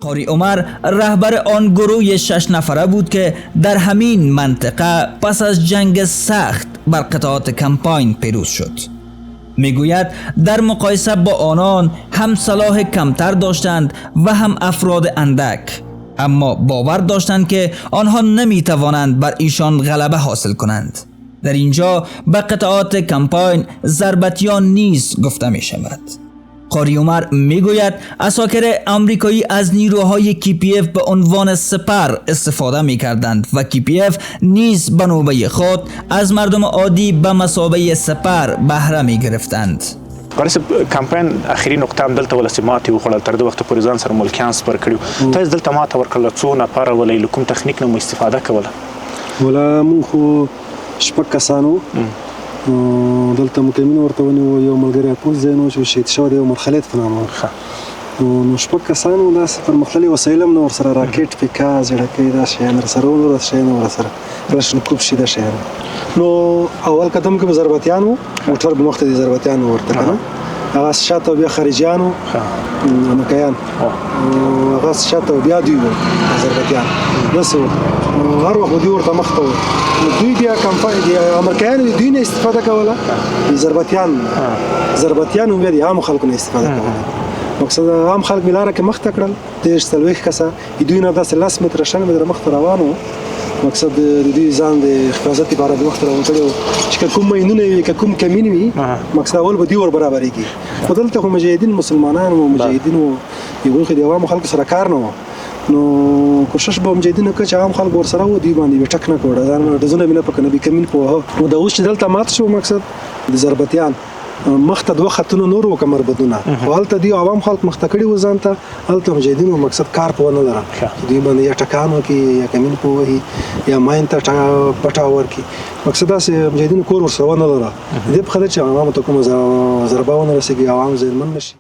قاری عمر رهبر آن گروه 6 نفره بود که در همین منطقه پس از جنگ سخت بر قطعات کمپاین پیروز شد. میگوید در مقایسه با آنان هم سلاح کمتر داشتند و هم افراد اندک، اما باور داشتند که آنها نمیتوانند بر ایشان غلبه حاصل کنند. در اینجا به قطعات کمپاین ضربتیان نیز گفته می شود. قاری عمر میگوید عساکر آمریکایی از نیروهای KPF به عنوان سپر استفاده می کردند و KPF نیز به نوبه خود از مردم عادی به مثابه سپر بهره می گرفتند. قاری صاحب کمپاین اخري نقطه هم دلته ولسې ماتې وخوړل، تر دې وخته پورې ځان سره ملکیان سپر کړي. تاسو دلته ماته ورکړله، څو نفره ولې له کوم تخنیک نه مو استفاده کوله؟ ولا مونږ خو شپږ کسان وو، دلته مکمین ورته ونیو، یو ملګری پولیس ځای نه و چې شهید شوی دی، عمر خالد په نامه و. نو شپږ کسان وو، داسې پرمختللي وسایل هم نه ورسره، راکټ، پیکا، زړکۍ، دا شیان راسره وو، داسې شیان ورسره کلاشینکوف شي، دا شیان. نو اول قدم کې به ضربتیان وو، موټر به مخته دي ضربتیان ورته که نه، هغه شاته بیا خارجیان وو، امریکایان، هغه شاته بیا دوی وو ضربتیان، داسې وو. هر وخت به دوی ورته مخته وو. نو دوی بیا امریکایانو دوی نه استفاده کوله، ضربتیانو بیا د عامو خلکو نه استفاده کوله. مقصد عام خلک مې لاره کې مخته کړل، 30-40 کسه، دوی نه داسې 10 متره 6 متره مخته روان وو. مقصد د دوی ځان د حفاظت لپاره د مخته روان کړی وو چې کوم ماینونه وي، کوم کمین وي، مقصد اول به دوی ور برابرېږي. خو دلته خو مجاهدین مسلمانان وو، مجاهدین وو، یو خو د عوامو خلکو سره کار نه وو. نو کوشش به مجاهدین وکړي چې عام خلک ورسره وو، دوی باندې ټک نه کړه، ځان ډزونه مې نه پکې نه بي کمین په. نو د اوس چې دلته مات شو، مقصد د ضربتیان مخته 2 خطونه نور و کمر بدونه، خو هلته دی عوام خلک مخته کړي و ځان ته، هلته مجاهدینو مقصد کار په ونه لره، دوی باندې یا ټکان وکړي یا کمین په وهي یا ماین ته پټه ورکړي. مقصد داسې مجاهدینو کور ورسره ونه لره. دې په خاطر چې عوامو ته کومه ضربه ونه رسېږي، عوام زیانمن نه شي.